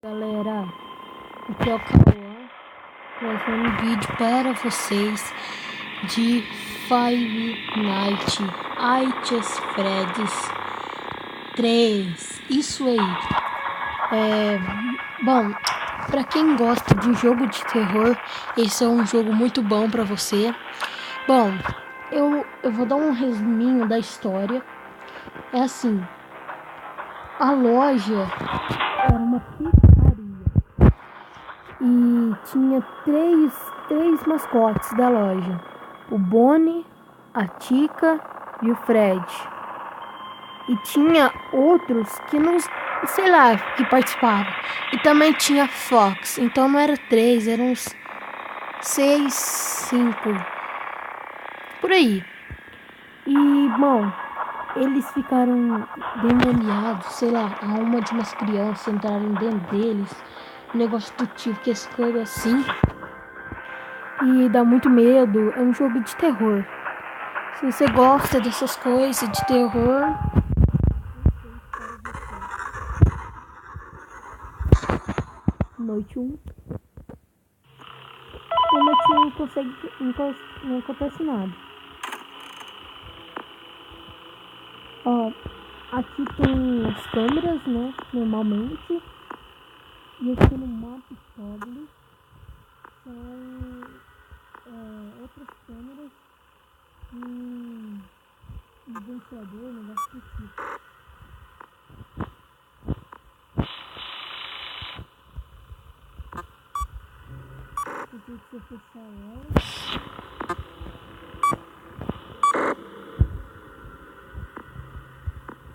Galera, aqui é o Cauã trazendo um vídeo para vocês de Five Nights at Freddy's 3. Isso aí. Bom, para quem gosta de jogo de terror, esse é um jogo muito bom para você. Bom, eu vou dar um resuminho da história. É assim, a loja era uma pizzaria e tinha três mascotes da loja: o Bonnie, a Tica e o Fred. E tinha outros que não, sei lá, que participavam. E também tinha a Fox. Então não era 3, eram uns 6, 5 por aí. E bom, eles ficaram demoniados, sei lá, a alma de umas crianças entrarem dentro deles, um negócio do tipo, que esse coisa assim. E dá muito medo, é um jogo de terror. Se você gosta dessas coisas de terror, noite 1. Na noite 1 não acontece nada. Ó, aqui tem as câmeras, né? Normalmente. E aqui no mapa Public são outras câmeras e um ventilador, um negócio do tipo. Eu tenho que fechar ela.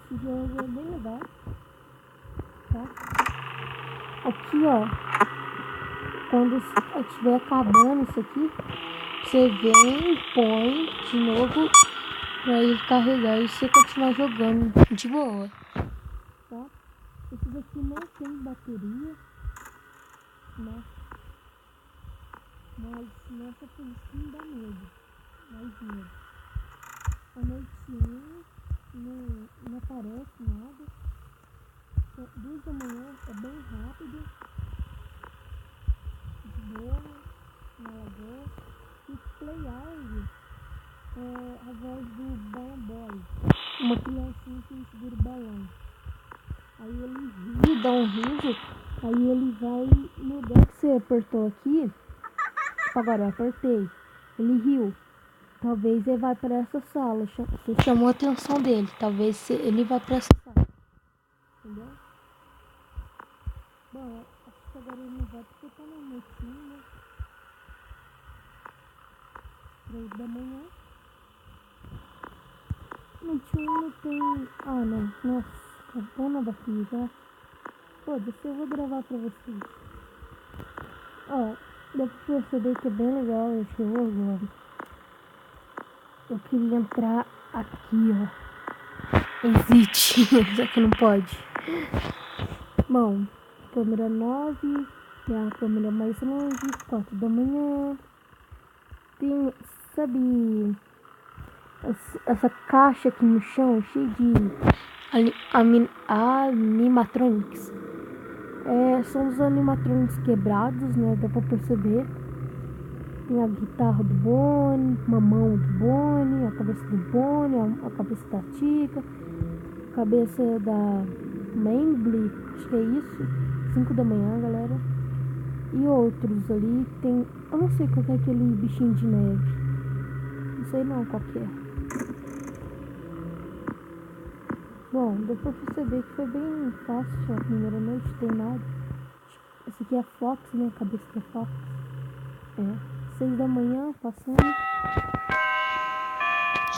Esse jogo é bem legal, tá? Aqui, ó, quando estiver acabando isso aqui, você vem, põe de novo pra ele carregar e você continuar jogando de boa, tá? Esse daqui não tem bateria, né? Mas nessa posição dá medo, mais medo. A noite 1 não aparece nada. 2 da manhã é bem rápido, de boa, na lagoa. E Play Hours é a voz do Balão Boy, uma criancinha que segura o balão. Aí ele ri, dá um riso, aí ele vai no lugar que você apertou aqui. Agora eu apertei, ele riu. Talvez ele vai para essa sala. Você chamou a atenção dele. Talvez ele vá para essa sala. Entendeu? Bom, acho que agora ele não vai porque tá na noitinha, né? 3 da manhã. Noitinha não tem. Ah, não. Nossa, acabou daqui já. Foda-se, eu vou gravar pra vocês. Ó, dá pra perceber que é bem legal esse jogo agora. Eu queria entrar aqui, ó. Existe, só que não pode. Bom, câmera 9, tem a câmera mais longe, 4 da manhã. Tem, sabe, essa caixa aqui no chão, cheia de animatronics. São os animatronics quebrados, né, dá pra perceber. Tem a guitarra do Bonnie, uma mão do Bonnie, a cabeça do Bonnie, a cabeça da Tica, a cabeça da Mangly, acho que é isso. 5 da manhã, galera. E outros ali tem. Eu não sei qual é aquele bichinho de neve. Não sei não qual que é. Bom, deu pra perceber que foi bem fácil a primeira noite, tem nada. Esse aqui é a Fox, né? A cabeça da Fox. 6 da manhã, passando. Não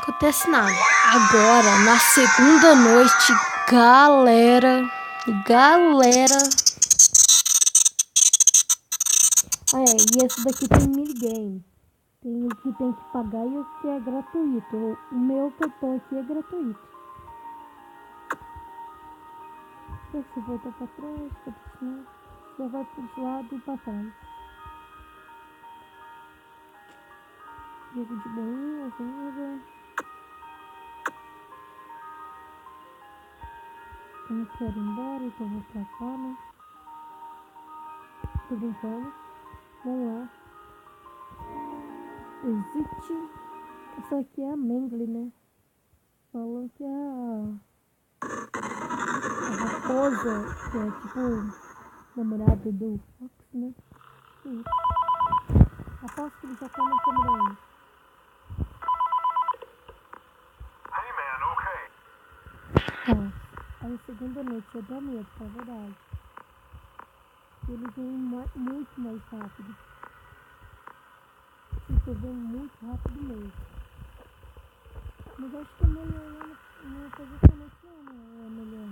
acontece nada. Agora, na segunda noite, galera. E esse daqui tem minigame. Tem o que tem que pagar e o que é gratuito. O meu que eu tô aqui é gratuito. Se você voltar pra trás, pra cima, você vai pro lado e pra trás. Jogo de boinha, ajuda. Eu não quero ir embora, então vou pra cá, né? Tô brincando. Vamos lá. Existe. Essa aqui é a Mengele, né? Falou que a raposa, que é tipo namorada do Fox, né? Sim. Aposto que ele já tá na câmera aí. Hey man, okay. Tá. Aí a segunda noite eu dou medo, tá verdade. Ele vem muito mais rápido. Ele vem muito rápido mesmo. Mas acho que é melhor não fazer essa noite não, né? É melhor.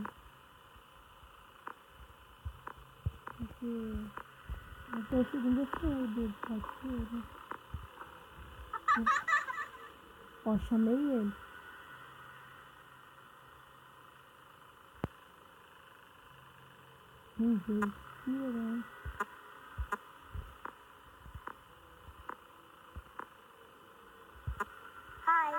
Porque até a segunda-feira dele, pode ser, né? Ó, chamei ele. Não veio. Tirando. Ai,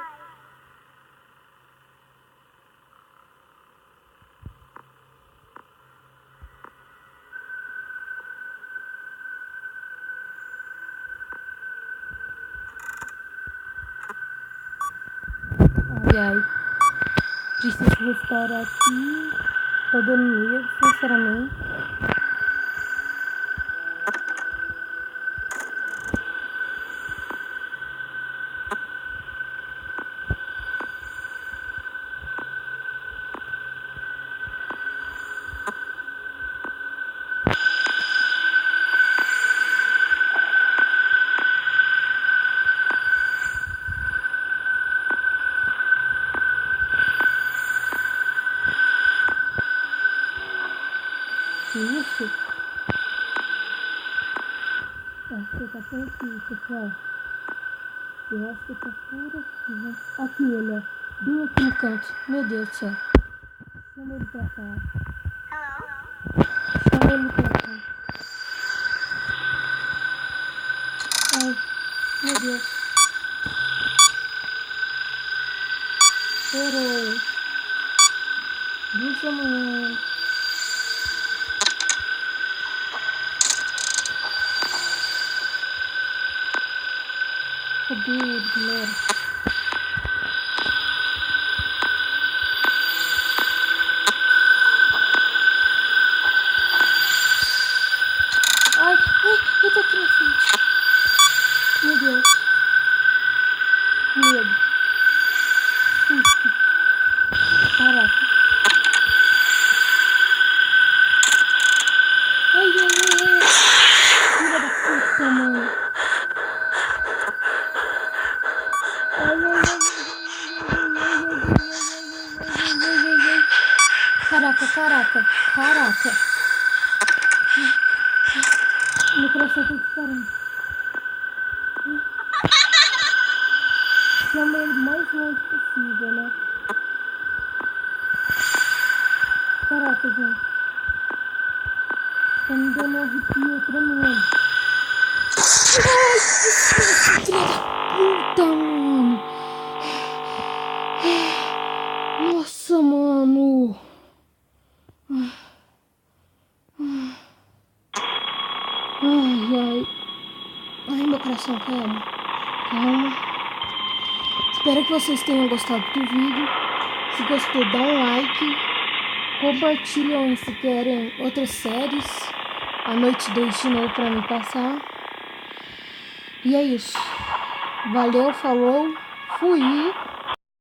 ai. Preciso restaurar aqui. Tô dando medo, sinceramente. Isso. Acho que tá por aqui, pessoal. Eu acho que tá por aqui, né? Aqui ele, ó. Bem aqui no canto. Meu Deus do céu. Chama ele pra cá. Chama ele pra cá. Ai, meu Deus. Errou. 2 da manhã. Cadê ele, galera? Ai, ele tá aqui na frente. Meu Deus. Medo. Susto. Caraca. Ai, ai, ai, ai. Filha da puta, mano. Ai, ai, ai, ai. Caraca, caraca, caraca. Meu coração tá disparando. Chama ele o mais longe possível, né? Caraca, gente. Tá me dando um arrepio tremendo. Ai, filha da puta, mano. Nossa, mano. Ai, ai. Ai, meu coração, calma. Calma. Espero que vocês tenham gostado do vídeo. Se gostou, dá um like. Compartilham se querem outras séries. A Noite 2 de novo pra me passar. E é isso. Valeu, falou. Fui.